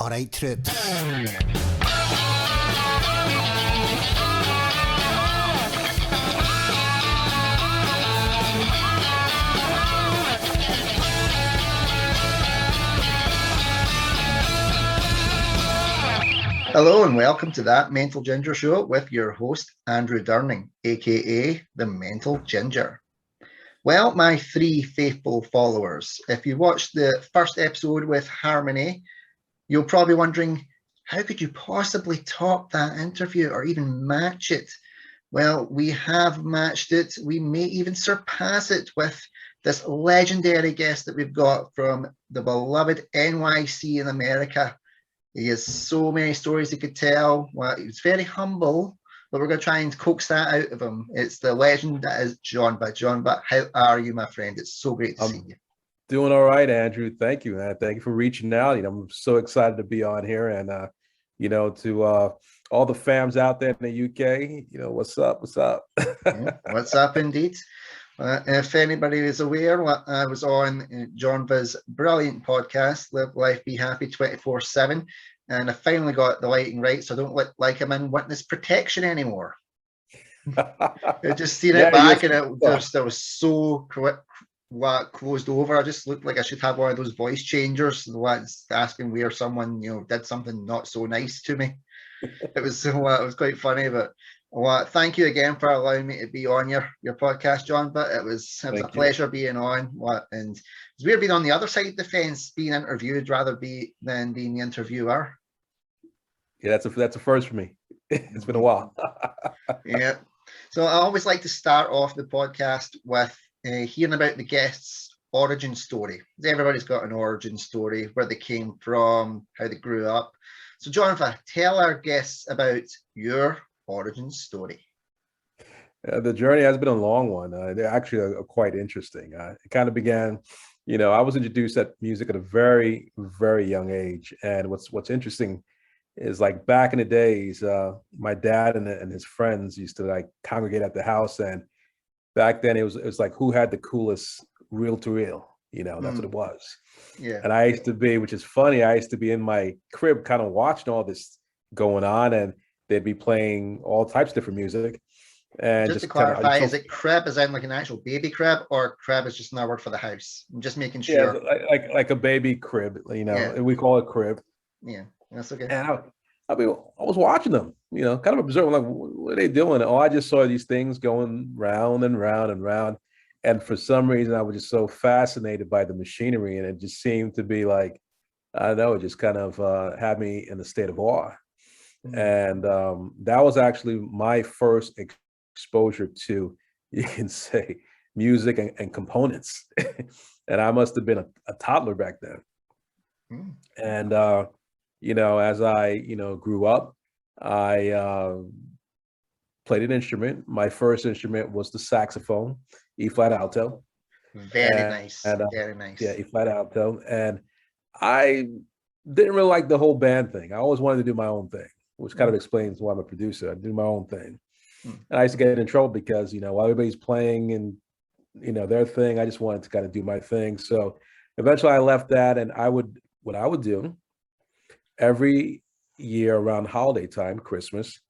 All right, troops. Hello and welcome to That Mental Ginger Show with your host, Andrew Durning, aka The Mental Ginger. Well, my three faithful followers, if you watched the first episode with Harmony, you'll probably be wondering, how could you possibly top that interview or even match it? Well, we have matched it. We may even surpass it with this legendary guest that we've got from the beloved NYC in America. He has so many stories he could tell. Well, he was very humble, but we're going to try and coax that out of him. It's the legend that is Jonva. Jonva, how are you, my friend? It's so great to see you. Doing all right, Andrew. Thank you, man. Thank you for reaching out. I'm so excited to be on here, and to all the fams out there in the UK, what's up? What's up? Yeah, what's up, indeed. If anybody is aware, I was on Jonva's brilliant podcast, Live Life, Be Happy 24/7, and I finally got the lighting right, so I don't look like I'm in witness protection anymore. I just seen it back, and it was so closed over. I just looked like I should have one of those voice changers, the ones asking where someone did something not so nice to me. It was quite funny, but. Well, thank you again for allowing me to be on your podcast, John. But it was a pleasure being on. And it's weird being on the other side of the fence, being interviewed rather than being the interviewer. Yeah, that's a first for me. It's been a while. Yeah. So I always like to start off the podcast with hearing about the guest's origin story. Everybody's got an origin story, where they came from, how they grew up. So, Jonva, tell our guests about your origin story. The journey has been a long one. They're actually quite interesting. It kind of began, I was introduced to music at a very, very young age. And what's interesting is, like, back in the days, my dad and his friends used to congregate at the house. And back then it was like, who had the coolest reel to reel? That's what it was. Yeah. And I used to be, which is funny, I used to be in my crib kind of watching all this going on, and they'd be playing all types of different music. And just to clarify, is it crib as in like an actual baby crib, or crib is just another word for the house? I'm just making sure. Yeah, like a baby crib, and we call it crib. Yeah, that's okay. And I was watching them, kind of observing, like, what are they doing? Oh, I just saw these things going round and round and round. And for some reason, I was just so fascinated by the machinery, and it just seemed to be like, I don't know, it just kind of had me in a state of awe. And that was actually my first exposure to, you can say, music and components. And I must have been a toddler back then. And, as I, grew up, I played an instrument. My first instrument was the saxophone, E flat alto. Very nice. Very nice. Yeah, E flat alto. And I didn't really like the whole band thing. I always wanted to do my own thing, which kind of explains why I'm a producer. I do my own thing. And I used to get in trouble because, while everybody's playing and, their thing, I just wanted to kind of do my thing. So eventually I left that, and what I would do every year around holiday time, Christmas,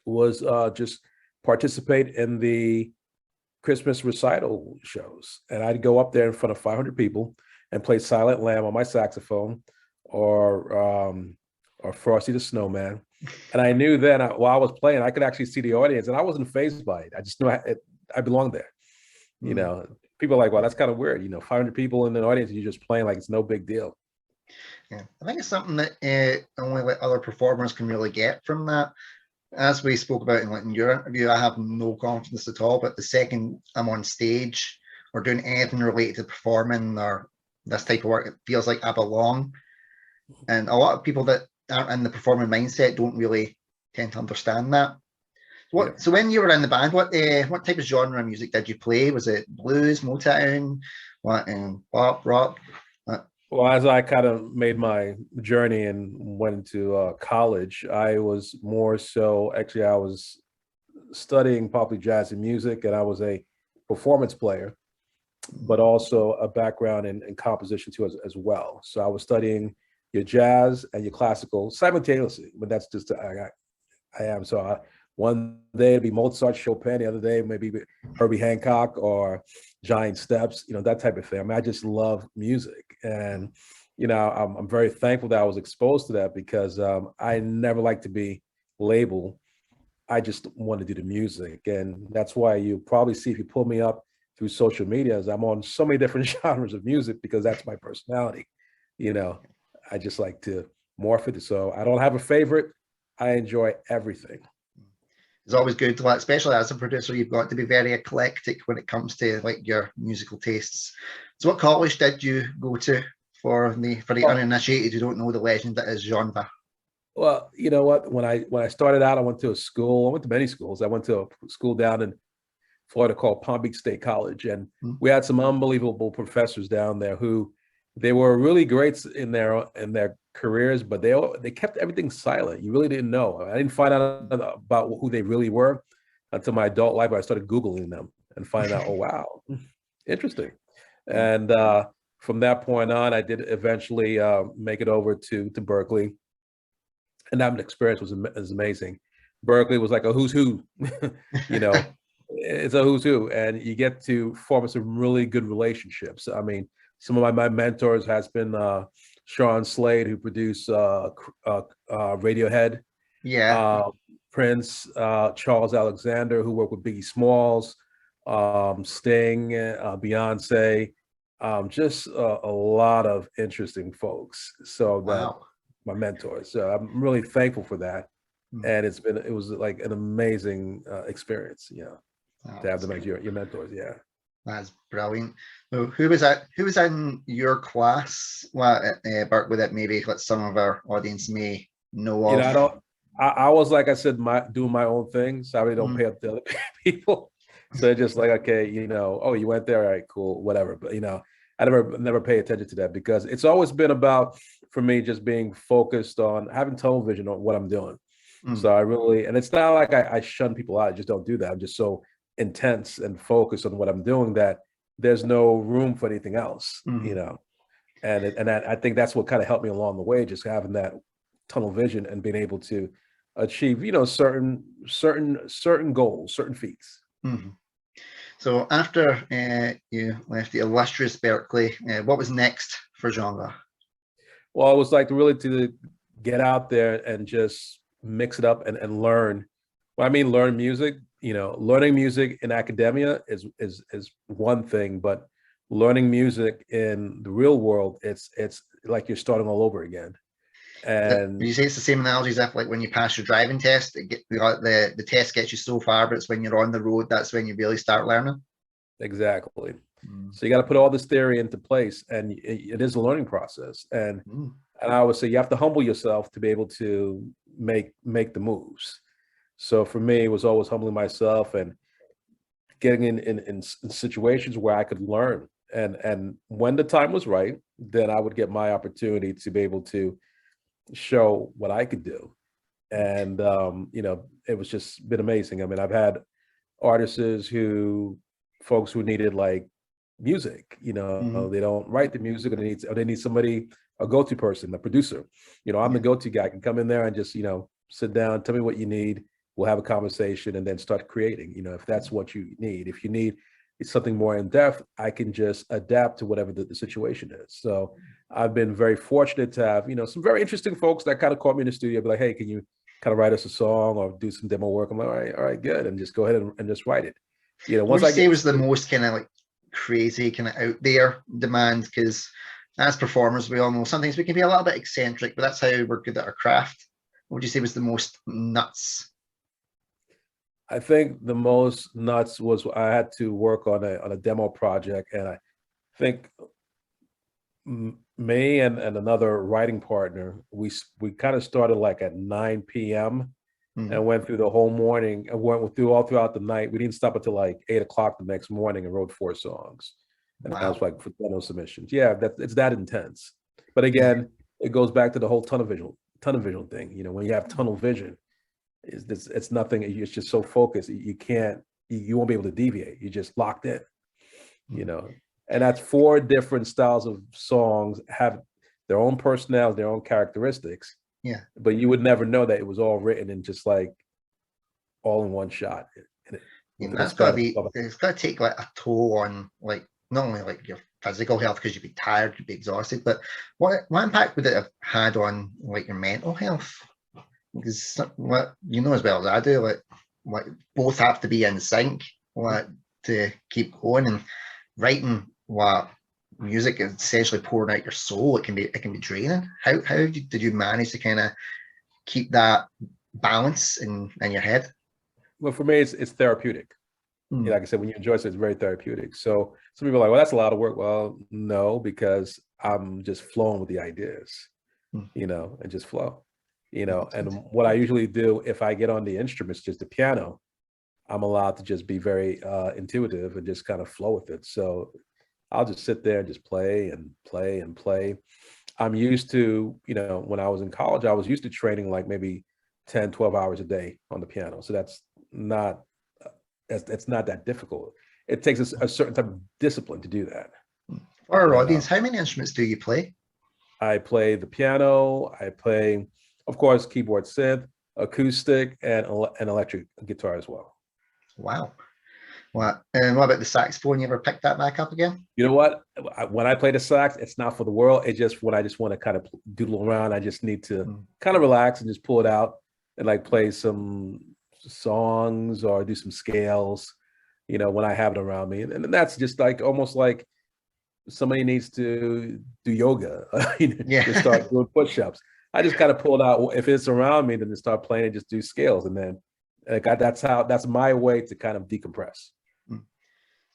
was just participate in the Christmas recital shows. And I'd go up there in front of 500 people and play Silent Lamb on my saxophone, or Frosty the Snowman. And I knew then, while I was playing, I could actually see the audience, and I wasn't fazed by it. I just knew I belonged there. People are like, well, that's kind of weird. 500 people in the audience, and you're just playing like it's no big deal. Yeah, I think it's something that only like other performers can really get from that. As we spoke about in your interview, I have no confidence at all. But the second I'm on stage or doing anything related to performing or this type of work, it feels like I belong. And a lot of people that aren't in the performing mindset don't really tend to understand that. So when you were in the band, what type of genre of music did you play? Was it blues, Motown, pop, rock? Well, as I kind of made my journey and went into college, I was more so, actually, I was studying popular jazz and music, and I was a performance player, but also a background in composition too as well. So I was studying your jazz and your classical simultaneously. But that's just I am. So one day it'll be Mozart, Chopin. The other day maybe Herbie Hancock or Giant Steps. That type of thing. I mean, I just love music, and I'm very thankful that I was exposed to that, because I never like to be labeled. I just want to do the music, and that's why you probably see, if you pull me up through social media, I'm on so many different genres of music, because that's my personality. I just like to morph it. So I don't have a favorite. I enjoy everything. It's always good to, especially as a producer, you've got to be very eclectic when it comes to like your musical tastes. So what college did you go to for the uninitiated who don't know the legend that is Jonva? Well, you know what? When I started out, I went to many schools. I went to a school down in Florida called Palm Beach State College, and we had some unbelievable professors down there who they were really great in their careers, but they kept everything silent. You really didn't know. I didn't find out about who they really were until my adult life. I started Googling them and finding out, oh wow, interesting. And from that point on, I did eventually make it over to Berklee, and that experience was amazing. Berklee was like a who's who, It's a who's who, and you get to form some really good relationships. I mean, some of my mentors has been Sean Slade, who produced Radiohead. Yeah. Prince, Charles Alexander, who worked with Biggie Smalls, Sting, Beyonce, just a lot of interesting folks. So wow. My mentors. So I'm really thankful for that. And it was like an amazing experience, to have them as your mentors. Yeah. That's brilliant. So who was in your class at Berklee that maybe some of our audience may know of? I was, like I said, doing my own thing, so I really don't pay up to other people. So just like, okay, oh, you went there, all right, cool, whatever. But I never pay attention to that, because it's always been about, for me, just being focused on having tunnel vision on what I'm doing. So and it's not like I shun people out. I just don't do that. I'm just so intense and focused on what I'm doing that there's no room for anything else, and I think that's what kind of helped me along the way, just having that tunnel vision and being able to achieve, certain goals, certain feats. So after you left the illustrious Berklee, what was next for Jonva? Well, it was like really to get out there and just mix it up and learn. Well, I mean, learn music. Learning music in academia is one thing, but learning music in the real world, it's like you're starting all over again. And you say it's the same analogy as if, like, when you pass your driving test, the test gets you so far, but it's when you're on the road that's when you really start learning. Exactly. So you got to put all this theory into place, and it is a learning process. And I would say you have to humble yourself to be able to make the moves. So for me, it was always humbling myself and getting in situations where I could learn. And when the time was right, then I would get my opportunity to be able to show what I could do. And it was just been amazing. I mean, I've had folks who needed like music, they don't write the music, or they need somebody, a go-to person, a producer. I'm the go-to guy. I can come in there and just sit down, tell me what you need, we'll have a conversation, and then start creating, if that's what you need. If you need something more in depth, I can just adapt to whatever the situation is. So I've been very fortunate to have some very interesting folks that kind of caught me in the studio, be like, hey, can you kind of write us a song or do some demo work? I'm like, all right, good, and just go ahead and just write it. Once I say was the most kind of like crazy, kind of out there demand, because as performers, we all know sometimes we can be a little bit eccentric, but that's how we're good at our craft. What would you say was the most nuts? I think the most nuts was I had to work on a demo project, and I think me and another writing partner, we kind of started like at 9 p.m. and went through the whole morning and went through all throughout the night. We didn't stop until like 8 o'clock the next morning and wrote 4 songs. And that was like for demo submissions. Yeah, it's that intense. But again, it goes back to the whole tunnel vision thing. When you have tunnel vision, it's nothing. It's just so focused. You won't be able to deviate. You're just locked in, And that's 4 different styles of songs have their own personality, their own characteristics. Yeah. But you would never know that it was all written in just like all in one shot. That's got to be, it's got to take like a toll on like not only like your physical health because you'd be tired, you'd be exhausted, but what impact would it have had on like your mental health? Because what you know as well as I do, like both have to be in sync, like to keep going, and writing what music is essentially pouring out your soul. It can be draining. How did you manage to kind of keep that balance in your head? Well, for me, it's therapeutic. Like I said, when you enjoy it, it's very therapeutic. So some people are like, well, that's a lot of work. Well, no, because I'm just flowing with the ideas, and just flow, and what I usually do if I get on the instruments, just the piano, I'm allowed to just be very intuitive and just kind of flow with it. So I'll just sit there and just play and play and play. I'm used to, when I was in college, I was used to training like maybe 10, 12 hours a day on the piano. So that's not that difficult. It takes a certain type of discipline to do that. For our audience, how many instruments do you play? I play the piano. I play, of course, keyboard, synth, acoustic, and an electric guitar as well. Wow. What? And what about the saxophone? You ever pick that back up again? You know what? When I play the sax, it's not for the world. It's just when I just want to kind of doodle around. I just need to kind of relax and just pull it out and like play some songs or do some scales, when I have it around me. And that's just like almost like somebody needs to do yoga, to start doing push-ups. I just kind of pull it out. If it's around me, then just start playing and just do scales. And then that's my way to kind of decompress.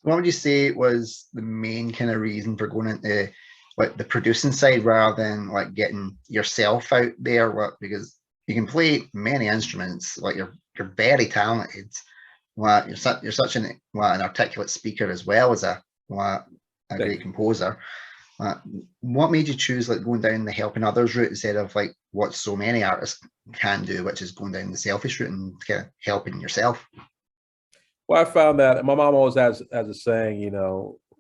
What would you say was the main kind of reason for going into like the producing side rather than like getting yourself out there? Because you can play many instruments, like you're very talented. Well, you're such an articulate speaker as well as a great composer. What made you choose like going down the helping others route instead of like what so many artists can do, which is going down the selfish route and kind of helping yourself? Well, I found that my mom always has a saying,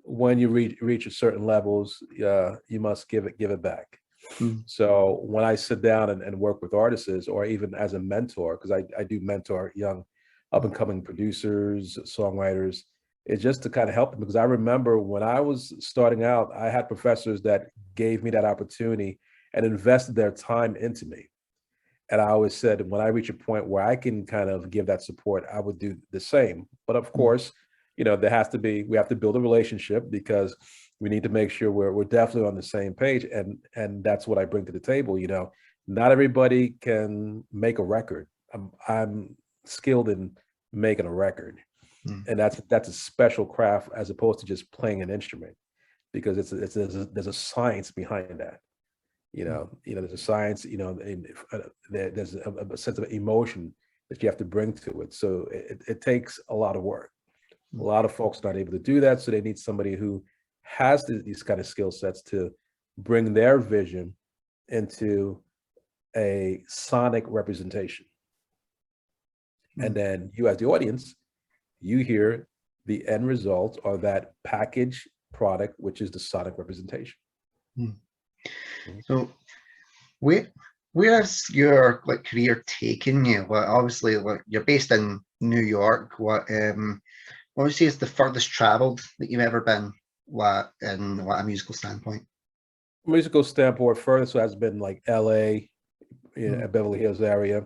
when you reach a certain levels, you must give it back. So when I sit down and work with artists, or even as a mentor, because I do mentor young up and coming producers, songwriters, it's just to kind of help them. Because I remember when I was starting out, I had professors that gave me that opportunity and invested their time into me. And I always said, when I reach a point where I can kind of give that support, I would do the same. But of course, we have to build a relationship, because we need to make sure we're definitely on the same page. And that's what I bring to the table. Not everybody can make a record. I'm skilled in making a record. And that's a special craft as opposed to just playing an instrument, because there's a science behind that. There's a science, there's a sense of emotion that you have to bring to it. So it takes a lot of work. A lot of folks are not able to do that. So they need somebody who has these kind of skill sets to bring their vision into a sonic representation. And then you as the audience, you hear the end result or that package product, which is the sonic representation. So where's your like career taking you? Well, obviously, like you're based in New York. What would you say is the furthest traveled that you've ever been? In a musical standpoint? Musical standpoint, furthest has been like LA, Beverly Hills area.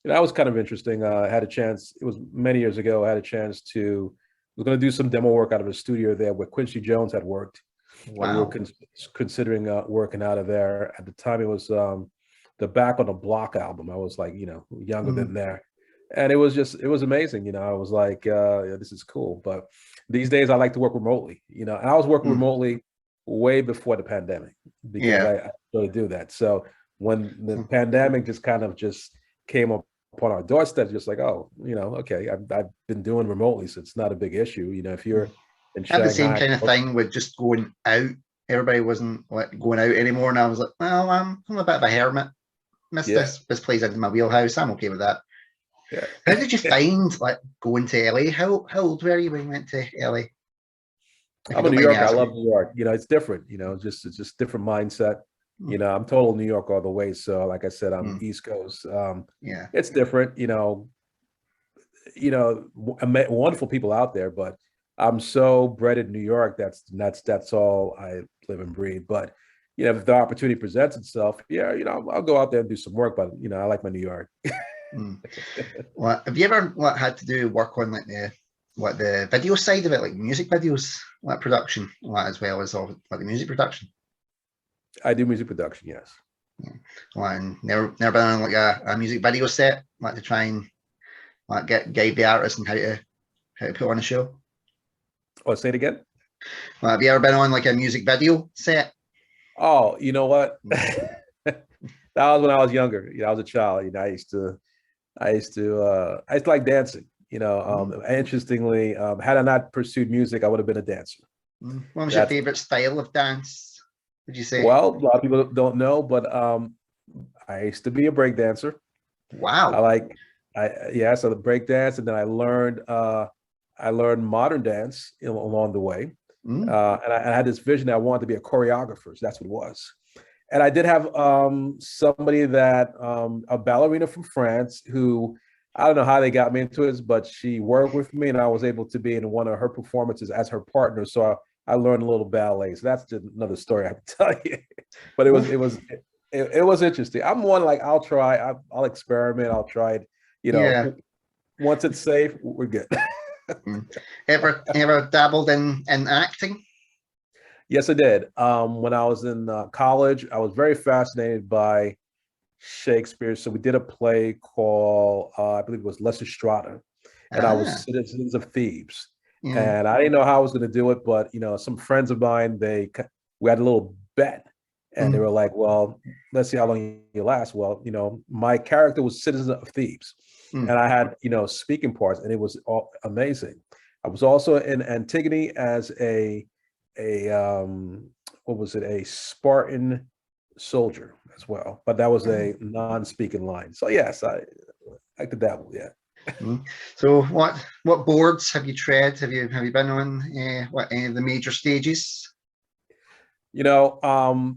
That was kind of interesting. I had a chance, it was many years ago, I was going to do some demo work out of a studio there where Quincy Jones had worked. Wow. We were considering working out of there. At the time, it was the Back on the Block album. I was like, younger than there. And it was amazing. I was like, this is cool. But these days I like to work remotely, and I was working remotely way before the pandemic, because I started to do that. So when the pandemic just kind of came upon our doorstep, just like, okay, I've been doing remotely, so it's not a big issue. If you're in Shanghai, I had the same kind of thing with just going out. Everybody wasn't like going out anymore, and I was like, well, I'm a bit of a hermit. This plays into my wheelhouse. I'm okay with that. Yeah. How did you find like going to LA? How old were you when you went to LA? I'm a New Yorker. I love New York. It's different. It's just different mindset. You know, I'm total New York all the way. So like I said, I'm Mm. East Coast. Yeah. It's different, wonderful people out there, but I'm so bred in New York. That's all I live and breathe. But if the opportunity presents itself, yeah, I'll go out there and do some work. But I like my New York. Mm. Well, have you ever had to do work on like the video side of it, like music videos, like production, as well as all like the music production? I do music production, yes. Yeah. Well, and never been on like a music video set, like to try and like guide the artist and how to put on a show. Oh, say it again. Well, have you ever been on like a music video set? Oh, you know what? That was when I was younger. I was a child. I used to like dancing. Interestingly, had I not pursued music, I would have been a dancer. What was your That's favorite style of dance, would you say? Well, a lot of people don't know, but I used to be a break dancer. I Wow. like, so the break dance, and then I learned modern dance along the way, Mm. and I had this vision that I wanted to be a choreographer. So that's what it was. And I did have somebody a ballerina from France who, I don't know how they got me into it, but she worked with me and I was able to be in one of her performances as her partner. So I learned a little ballet. So that's just another story I have to tell you. But it was interesting. I'm one like, I'll try, I'll experiment, I'll try it. Yeah. Once it's safe, we're good. Mm. Ever dabbled in acting? Yes, I did. When I was in college, I was very fascinated by Shakespeare. So we did a play called, I believe it was Lysistrata, and I was Ah, Citizens of Thebes. yeah. And I didn't know how I was going to do it, but some friends of mine, we had a little bet, and they Mm. were like, "Well, let's see how long you last." Well, my character was Citizen of Thebes, Mm. and I had speaking parts, and it was all amazing. I was also in Antigone as a what was it, a Spartan soldier as well, but that was a non-speaking line. So yes, I could dabble. Yeah. Mm. So what boards have you tread? Have you been on any of the major stages? When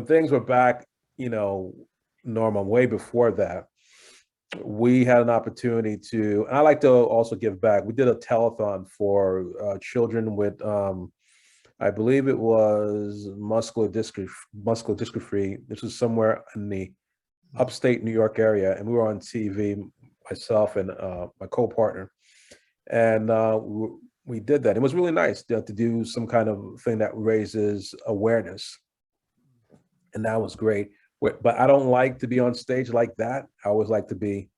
things were back, normal, way before that, we had an opportunity to, and I like to also give back. We did a telethon for children with, I believe it was muscular dystrophy. This was somewhere in the upstate New York area, and we were on TV, myself and my co-partner, and we did that. It was really nice to do some kind of thing that raises awareness, and that was great. But I don't like to be on stage like that. I always like to be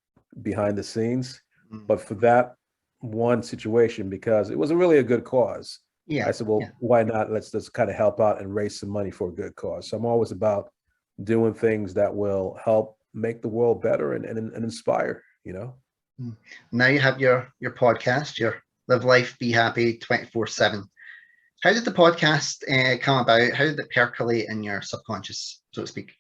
behind the scenes. Mm. But for that one situation, because it was really a good cause, I Yeah, said, well, yeah. why not? Let's just kind of help out and raise some money for a good cause. So I'm always about doing things that will help make the world better and inspire. Mm. Now you have your podcast, your Live Life, Be Happy 24/7. How did the podcast come about? How did it percolate in your subconscious, so to speak?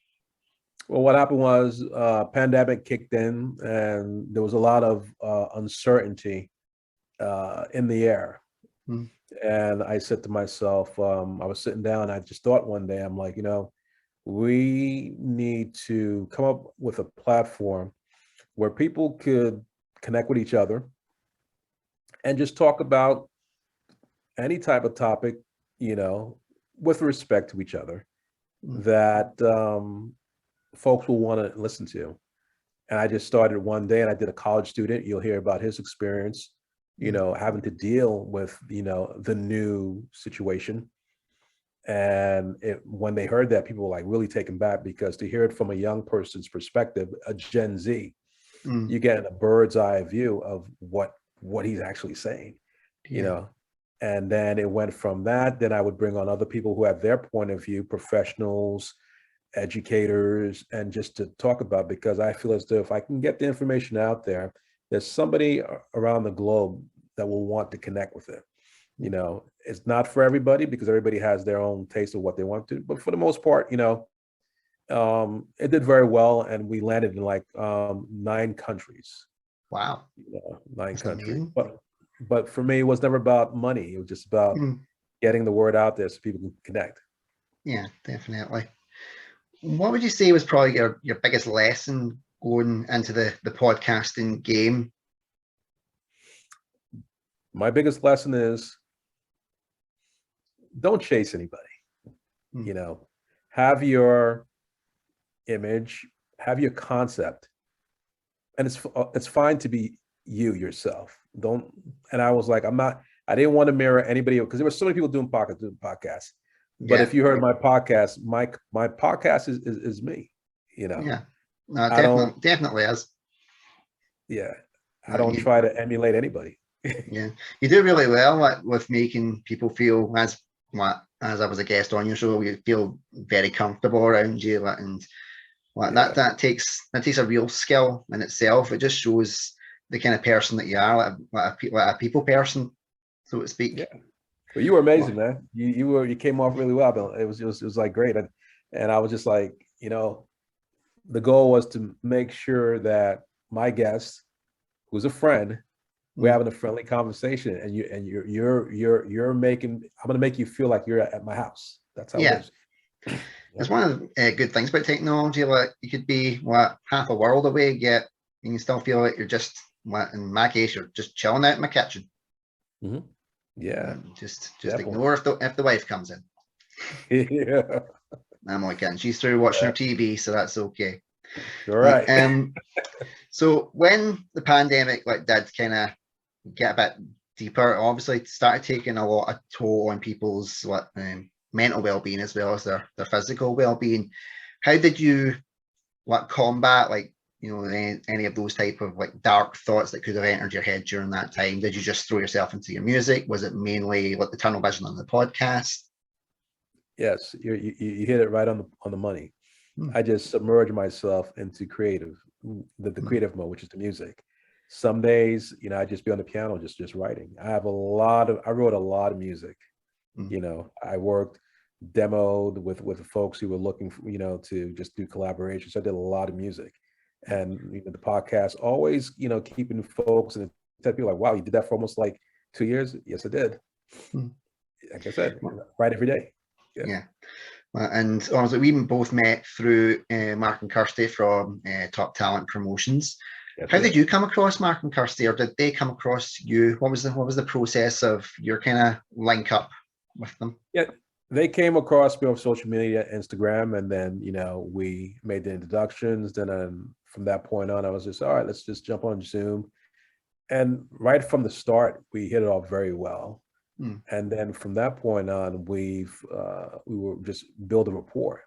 Well, what happened was pandemic kicked in, and there was a lot of uncertainty in the air. Mm. And I said to myself, I was sitting down, I just thought one day, I'm like, we need to come up with a platform where people could connect with each other and just talk about any type of topic, you know, with respect to each other Mm. that folks will want to listen to. And I just started one day, and I did a college student. You'll hear about his experience, Mm. having to deal with, the new situation. And when they heard that, people were like really taken back, because to hear it from a young person's perspective, a Gen Z, Mm. you get a bird's eye view of what he's actually saying, you Yeah. know. And then it went from that. Then I would bring on other people who have their point of view, professionals, educators, and just to talk about, because I feel as though if I can get the information out there, there's somebody around the globe that will want to connect with it. It's not for everybody, because everybody has their own taste of what they want to, but for the most part, it did very well, and we landed in like 9 countries. Wow. 9 countries. Amazing. But for me, it was never about money. It was just about Mm. getting the word out there so people can connect. Yeah, definitely. what would you say was probably your biggest lesson going into the podcasting game? My biggest lesson is don't chase anybody. You know, have your image, have your concept, and it's fine to be yourself. Don't. And I was like, I didn't want to mirror anybody because there were so many people doing podcasts. But if you heard my podcast, my podcast is me. You know. Yeah. No, definitely is. Yeah. I don't try to emulate anybody. Yeah, you do really well with making people feel as I was a guest on your show, you feel very comfortable around you, and that takes a real skill in itself. It just shows the kind of person that you are, like a people person, so to speak. Yeah. Well, you were amazing, man. You came off really well, Bill. It was like great, and I was just like, you know, the goal was to make sure that my guest, who's a friend, we're having a friendly conversation, and you're making. I'm gonna make you feel like you're at my house. That's how it is. It's one of the good things about technology. Like you could be half a world away, yet you can still feel like you're just. In my case, you're just chilling out in my kitchen. Mm-hmm. Yeah. Just ignore if the wife comes in. Yeah. I'm like, and she's through watching her TV, so that's okay. All right. So when the pandemic did kind of get a bit deeper, obviously started taking a lot of toll on people's mental well-being as well as their physical well-being. How did you combat any of those type of dark thoughts that could have entered your head during that time? Did you just throw yourself into your music? Was it mainly the tunnel vision on the podcast? Yes, you hit it right on the money. I just submerge myself into the creative mode, which is the music. Some days, I just be on the piano, just writing. I wrote a lot of music. I worked, demoed with folks who were looking for, to just do collaborations. So I did a lot of music, and the podcast always, keeping folks and people like, wow, you did that for almost 2 years. Yes, I did. Like I said, write every day. Yeah. And honestly, we both met through Mark and Kirsty from Top Talent Promotions. How did you come across Mark and Kirsty, or did they come across you? What was the process of your kind of link up with them? Yeah, they came across me on social media, Instagram, and then we made the introductions. Then from that point on, I was just all right. Let's just jump on Zoom, and right from the start, we hit it off very well. And then from that point on, we were just building rapport.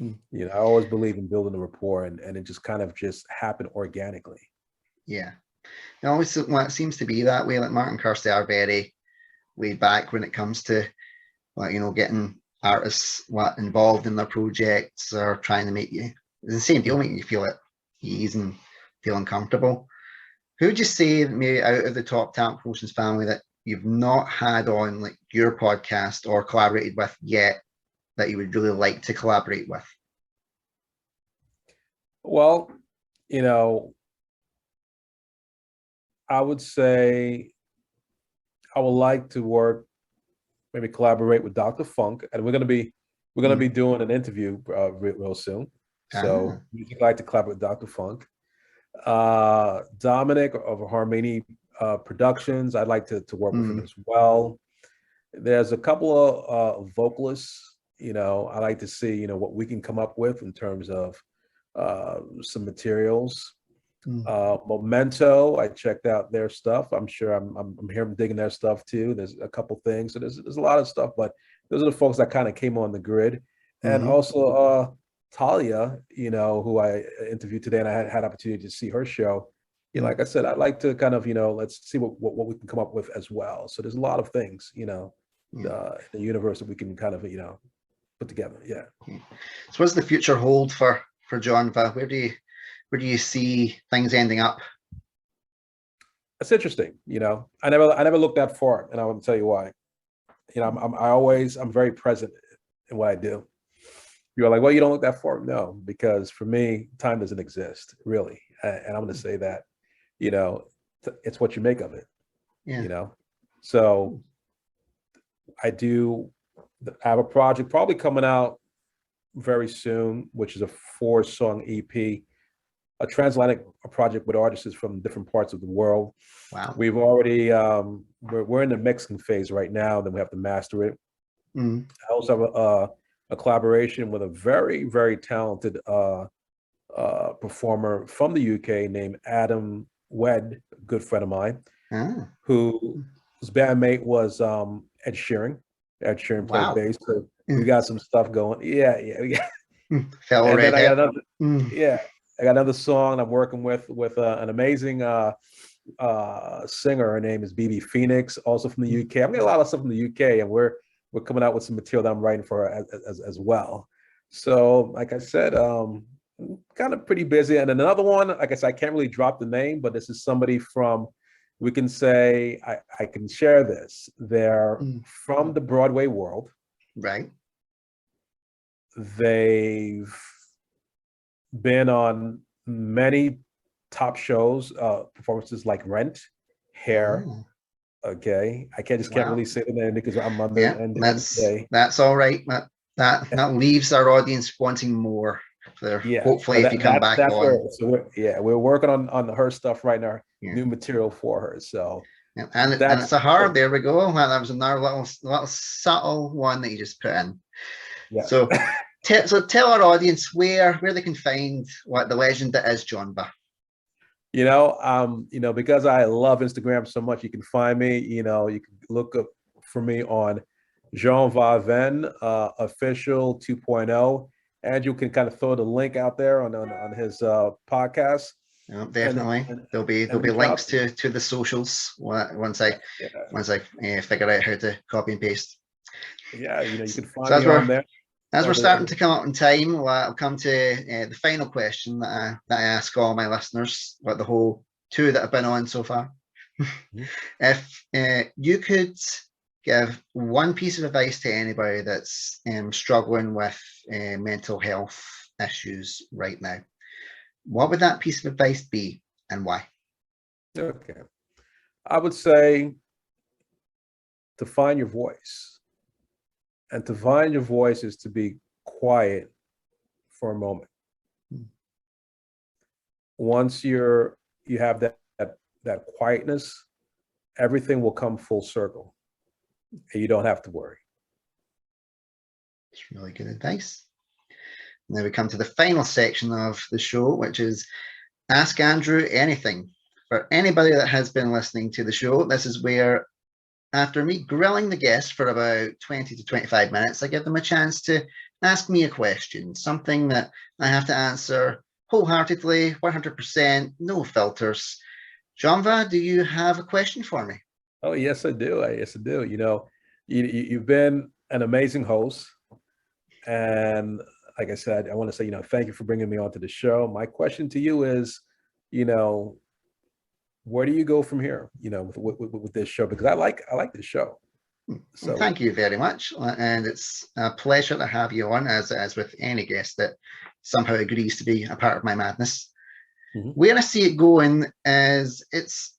I always believe in building a rapport, and it just kind of just happened organically. Yeah, it seems to be that way. Like Mark and Kirsty are very laid back when it comes to getting artists involved in their projects, or trying to make you the same deal, making you feel at ease and feeling comfortable. Who would you say maybe out of the Top Talent Promotions family that you've not had on your podcast or collaborated with yet that you would really like to collaborate with? Well, I would say I would like to maybe collaborate with Dr. Funk, and we're going to be doing an interview real soon. So we'd like to collaborate with Dr. Funk. Dominic of Harmony Productions, I'd like to work with him as well. There's a couple of vocalists, I like to see, what we can come up with in terms of some materials. Memento, I checked out their stuff. I'm sure I'm here digging their stuff too. There's a couple things. So there's a lot of stuff, but those are the folks that kind of came on the grid. And also Talia, who I interviewed today, and I had opportunity to see her show. Like I said, I'd like to kind of, let's see what we can come up with as well. So there's a lot of things, the universe that we can kind of, put together. Yeah. So what's the future hold for Jonva? Where do you see things ending up? That's interesting. I never looked that far, and I want to tell you why. I'm very present in what I do. You're like, well, you don't look that far. No, because for me, time doesn't exist really. And I'm going to say that, it's what you make of it, So I have a project probably coming out very soon, which is a 4-song EP, a transatlantic project with artists from different parts of the world. Wow. We've already we're in the mixing phase right now. Then we have to master it. Mm. I also have a collaboration with a very, very talented performer from the UK named Adam Wed, a good friend of mine, Ah. whose bandmate was Ed Sheeran. Ed Sheeran played Wow. bass, so we got some stuff going. Yeah, we got. Fellow And then I redhead. got another. Yeah, I got another song I'm working with an amazing singer. Her name is BB Phoenix, also from the UK. I'm getting a lot of stuff from the UK, and we're coming out with some material that I'm writing for her as well. So, like I said, kind of pretty busy. And another one, like I said, I can't really drop the name, but this is somebody from, we can say, I can share this. They're from the Broadway world. Right. They've been on many top shows, performances like Rent, Hair. Oh. Okay, I can't Wow. really say the name because I'm under NDA. That's all right. That leaves our audience wanting more. Hopefully, if you come back on. We're working on her stuff right now, new material for her. So and it's a hard. There we go. Well, that was another little subtle one that you just put in. Yeah. So tell our audience where they can find what the legend that is Jonva. Because I love Instagram so much, you can find me. You can look up for me on Jonva Ven official 2.0. Andrew can kind of throw the link out there on his podcast. Definitely, there'll be links to the socials once I figure out how to copy and paste. Yeah, you can find me on there. As we're starting to come up in time, I'll come to the final question that I ask all my listeners, about the whole 2 that have been on so far. If you could give one piece of advice to anybody that's struggling with mental health issues right now, what would that piece of advice be and why? Okay. I would say to find your voice. And to find your voice is to be quiet for a moment. Once you have that quietness, everything will come full circle. And you don't have to worry. It's really good advice. Now we come to the final section of the show, which is Ask Andrew Anything. For anybody that has been listening to the show, this is where, after me grilling the guest for about 20 to 25 minutes, I give them a chance to ask me a question, something that I have to answer wholeheartedly, 100%, no filters. Jonva, do you have a question for me? Oh, yes, I do. Yes, I do. You've been an amazing host. And like I said, I want to say, thank you for bringing me onto the show. My question to you is, where do you go from here, with this show? Because I like this show. So well, thank you very much. And it's a pleasure to have you on, as with any guest that somehow agrees to be a part of my madness. Where I see it going is it's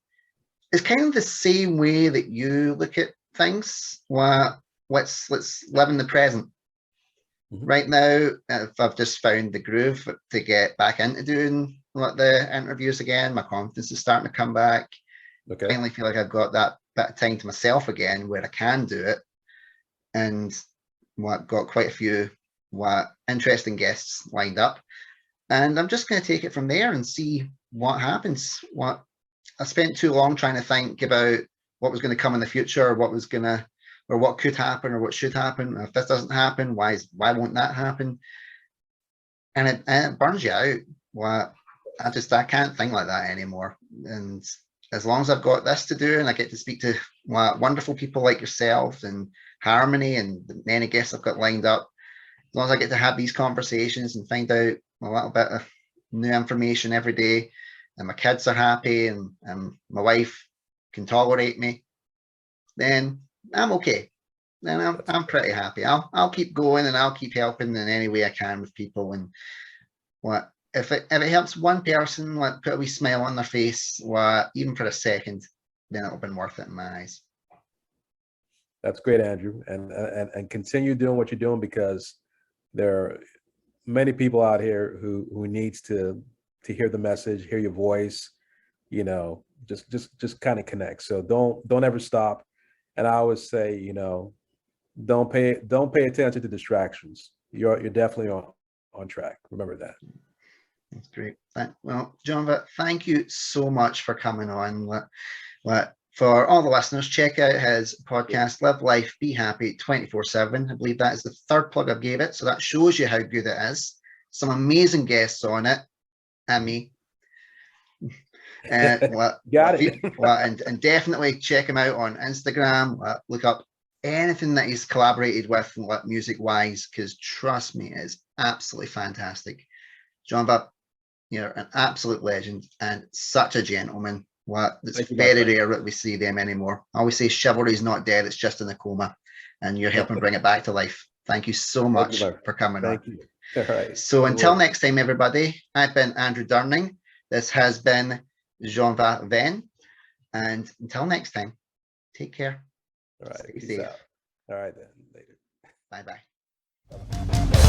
kind of the same way that you look at things. Well, let's live in the present. Right now, I've just found the groove to get back into doing the interviews again. My confidence is starting to come back. Okay. Finally feel like I've got that bit of time to myself again where I can do it. And got quite a few interesting guests lined up. And I'm just going to take it from there and see what happens. I spent too long trying to think about what was going to come in the future, or what could happen, or what should happen. If this doesn't happen, why won't that happen? And it burns you out. I can't think like that anymore. And as long as I've got this to do, and I get to speak to wonderful people like yourself and Harmony and the many guests I've got lined up, as long as I get to have these conversations and find out a little bit of new information every day, and my kids are happy, and my wife can tolerate me, then I'm okay. Then I'm pretty happy. I'll keep going, and I'll keep helping in any way I can with people. And if it helps one person, put a wee smile on their face, even for a second, then it'll been worth it in my eyes. That's great, Andrew, and continue doing what you're doing, because many people out here who needs to hear the message, hear your voice, just kind of connect. So don't ever stop. And I always say, don't pay attention to distractions. You're definitely on track. Remember that. That's great. Well, Jonva, thank you so much for coming on. For all the listeners, check out his podcast, Live Life, Be Happy 24/7. I believe that is the third plug I've gave it. So that shows you how good it is. Some amazing guests on it, and me. Got it. And definitely check him out on Instagram. Look up anything that he's collaborated with music wise, because trust me, it's absolutely fantastic. Jonva, you're an absolute legend and such a gentleman. It's very rare that we see them anymore. I always say chivalry is not dead, it's just in a coma, and you're helping bring it back to life. Thank you so much for coming on. Thank you. All right. So until next time, everybody, I've been Andrew Durning. This has been Jonva Ven. And until next time, take care. All right. Stay safe. All right then. Later. Bye-bye.